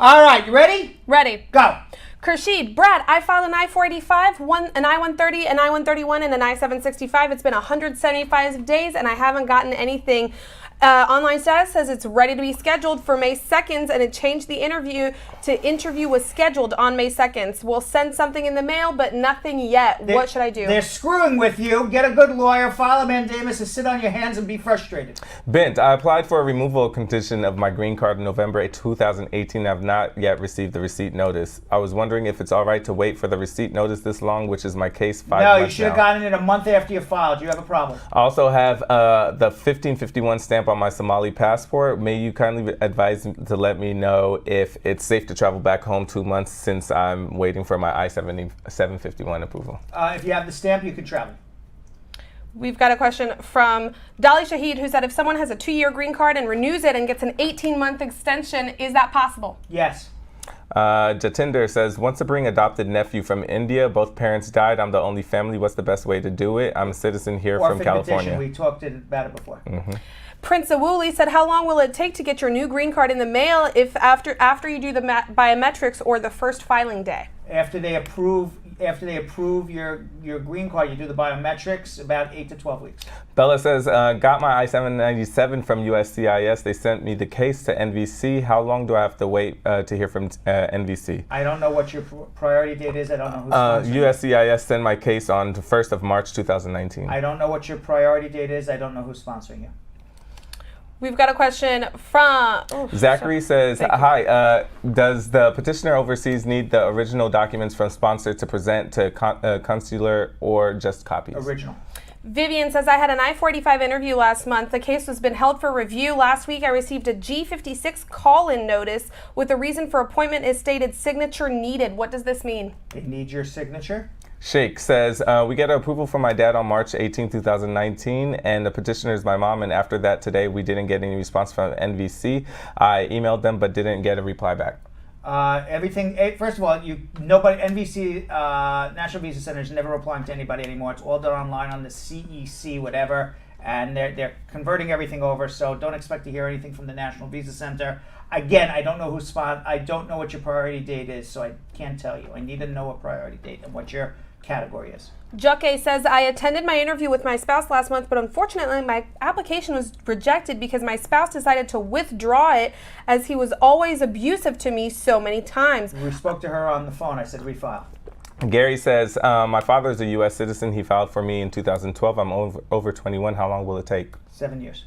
All right, you ready? Ready. Go. Kershid, Brad, I filed an I-485, an I-130, an I-131, and an I-765. It's been 175 days, and I haven't gotten anything. Online status says it's ready to be scheduled for May 2nd, and it changed the interview to interview was scheduled on May 2nd. We'll send something in the mail, but nothing yet. What should I do? They're screwing with you. Get a good lawyer, file a mandamus, and sit on your hands and be frustrated. Bent, I applied for a removal condition of my green card in November 2018. I have not yet received the receipt notice. I was wondering if it's all right to wait for the receipt notice this long, which is my case 5 months No, you should have gotten it a month after you filed. You have a problem. I also have the 1551 stamp on my Somali passport. May you kindly advise to let me know if it's safe to travel back home 2 months since I'm waiting for my I-751 approval. If you have the stamp, you can travel. We've got a question from Dolly Shahid, who said if someone has a 2-year green card and renews it and gets an 18-month extension, is that possible? Yes. Jatinder says, wants to bring adopted nephew from India. Both parents died. I'm the only family. What's the best way to do it? I'm a citizen here from California. Petition. We talked about it before. Mm-hmm. Prince Awuli said, how long will it take to get your new green card in the mail if after you do the biometrics or the first filing day? After they approve your green card, you do the biometrics, about 8 to 12 weeks. Bella says, got my I-797 from USCIS. They sent me the case to NVC. How long do I have to wait to hear from NVC? I don't know what your priority date is. I don't know who's USCIS sent my case on the 1st of March 2019. I don't know what your priority date is. I don't know who's sponsoring you. We've got a question from... Zachary says, hi, does the petitioner overseas need the original documents from sponsor to present to consular or just copies? Original. Vivian says, I had an I-45 interview last month. The case has been held for review. Last week, I received a G56 call-in notice with the reason for appointment is stated signature needed. What does this mean? It needs your signature. Sheikh says, we get approval from my dad on March 18, 2019, and the petitioner is my mom, and after that today, we didn't get any response from NVC. I emailed them, but didn't get a reply back. First of all, NVC, National Visa Center, is never replying to anybody anymore. It's all done online on the CEC, whatever, and they're converting everything over, so don't expect to hear anything from the National Visa Center. Again, I don't know I don't know what your priority date is, so I can't tell you. I need to know a priority date and what your category is. Juke says, I attended my interview with my spouse last month, but unfortunately my application was rejected because my spouse decided to withdraw it as he was always abusive to me so many times. We spoke to her on the phone. I said refile. Gary says, my father is a U.S. citizen. He filed for me in 2012. I'm over 21. How long will it take? 7 years.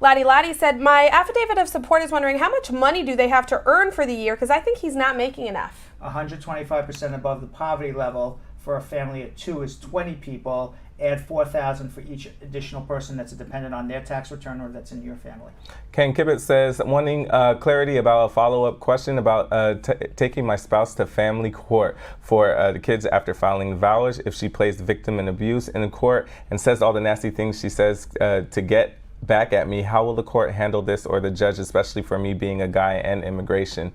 Laddie said, my affidavit of support is wondering how much money do they have to earn for the year because I think he's not making enough. 125% above the poverty level for a family of 2 is 20 people. Add $4,000 for each additional person that's a dependent on their tax return or that's in your family. Ken Kibbett says, wanting clarity about a follow-up question about taking my spouse to family court for the kids after filing vouchers if she plays the victim in abuse in court and says all the nasty things she says to get back at me. How will the court handle this, or the judge, especially for me being a guy and immigration?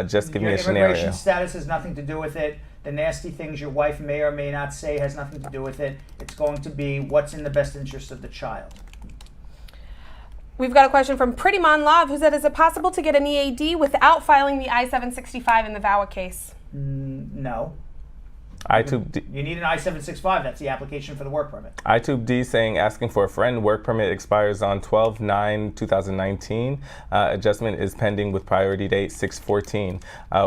Just give me a scenario. Immigration status has nothing to do with it. The nasty things your wife may or may not say has nothing to do with it. It's going to be what's in the best interest of the child. We've got a question from Pretty Mon Love, who said, is it possible to get an EAD without filing the I-765 in the VAWA case? No. You need an I-765. That's the application for the work permit. I-2D saying, asking for a friend. Work permit expires on 12/9/2019. Adjustment is pending with priority date 6/14.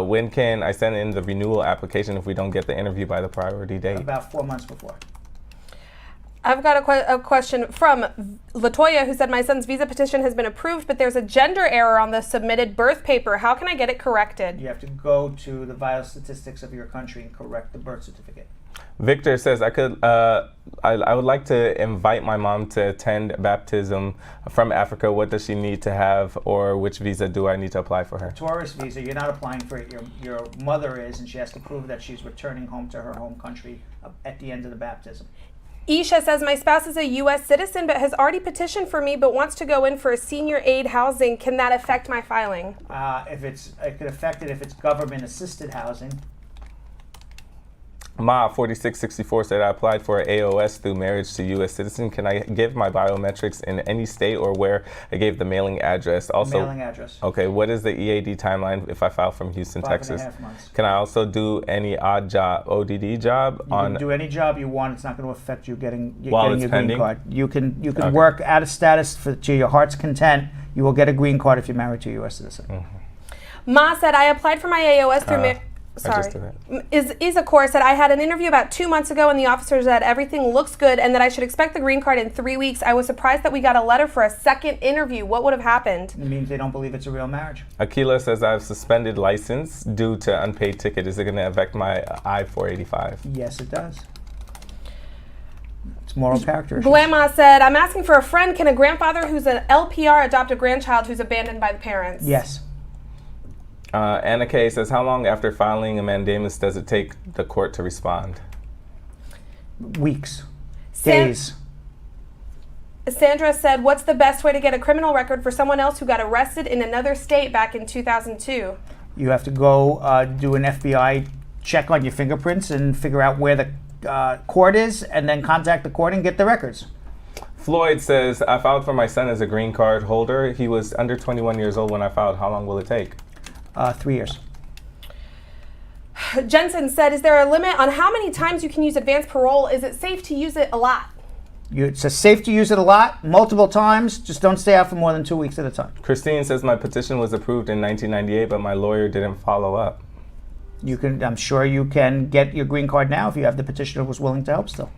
When can I send in the renewal application if we don't get the interview by the priority date? About 4 months before. I've got a question from Latoya, who said, my son's visa petition has been approved, but there's a gender error on the submitted birth paper. How can I get it corrected? You have to go to the vital statistics of your country and correct the birth certificate. Victor says, I would like to invite my mom to attend baptism from Africa. What does she need to have, or which visa do I need to apply for her? Tourist visa. You're not applying for it. Your mother is, and she has to prove that she's returning home to her home country at the end of the baptism. Isha says, my spouse is a U.S. citizen but has already petitioned for me but wants to go in for a senior aid housing. Can that affect my filing? It could affect it if it's government assisted housing. Ma 4664 said, I applied for AOS through marriage to U.S. citizen. Can I give my biometrics in any state or where I gave the mailing address? Also, Mailing address. Okay, what is the EAD timeline if I file from Houston, 5.5 Texas? months. Can I also do any ODD job You can do any job you want. It's not going to affect you getting While it's your pending? green card. You can work out of status to your heart's content. You will get a green card if you're married to a U.S. citizen. Ma said, I applied for my AOS through I just did that. Isakor said, I had an interview about 2 months ago and the officer said everything looks good and that I should expect the green card in 3 weeks. I was surprised that we got a letter for a second interview. What would have happened? It means they don't believe it's a real marriage. Aquila says, I have suspended license due to unpaid ticket. Is it going to affect my I-485? Yes, it does. It's moral character issues. Blama said, I'm asking for a friend. Can a grandfather who's an LPR adopt a grandchild who's abandoned by the parents? Yes. Anna K says, how long after filing a mandamus does it take the court to respond? Weeks. Days. Sandra said, what's the best way to get a criminal record for someone else who got arrested in another state back in 2002? You have to go do an FBI check on your fingerprints and figure out where the court is, and then contact the court and get the records. Floyd says, I filed for my son as a green card holder. He was under 21 years old when I filed. How long will it take? 3 years. Jensen said, is there a limit on how many times you can use advanced parole? Is it safe to use it a lot? It's safe to use it a lot, multiple times. Just don't stay out for more than 2 weeks at a time. Christine says, my petition was approved in 1998, but my lawyer didn't follow up. I'm sure you can get your green card now if you have the petitioner who's willing to help still.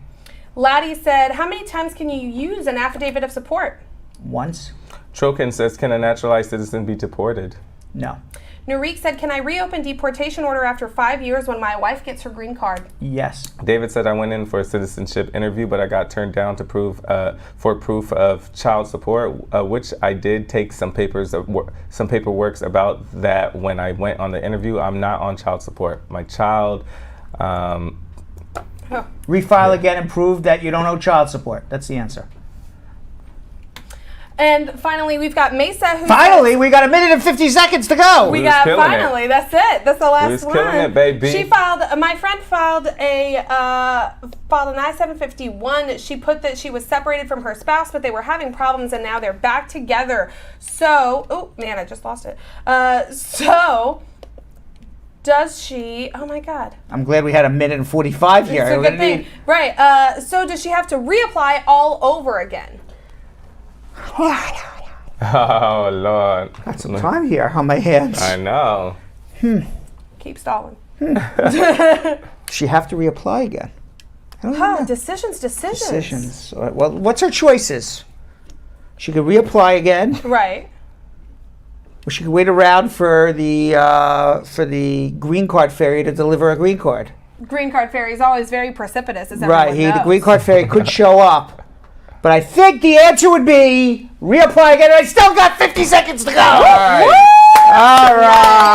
Laddie said, how many times can you use an affidavit of support? Once. Trokin says, can a naturalized citizen be deported? No. Nurik said, can I reopen deportation order after 5 years when my wife gets her green card? Yes. David said, I went in for a citizenship interview, but I got turned down to proof of child support, which I did take some paperwork about that when I went on the interview. I'm not on child support. My child... Refile again and prove that you don't owe child support. That's the answer. And finally, we've got Mesa. Who Finally, we got 1 minute and 50 seconds to go. We got finally. That's it. That's the last one. Killing it, baby. She filed. My friend filed an I-751. She put that she was separated from her spouse, but they were having problems, and now they're back together. So, oh man, I just lost it. So. Does she? Oh my God! I'm glad we had 1 minute and 45 here. It's a good thing, right? So does she have to reapply all over again? Oh Lord! Got some time here on my hands. I know. Keep stalling. She have to reapply again. I don't know. Decisions. Well, what's her choices? She could reapply again. Right. Or she could wait around for the green card fairy to deliver a green card. Green card fairy is always very precipitous, as right. everyone knows. The green card fairy could show up, but I think the answer would be reapply again. I still got 50 seconds to go. All right. All right.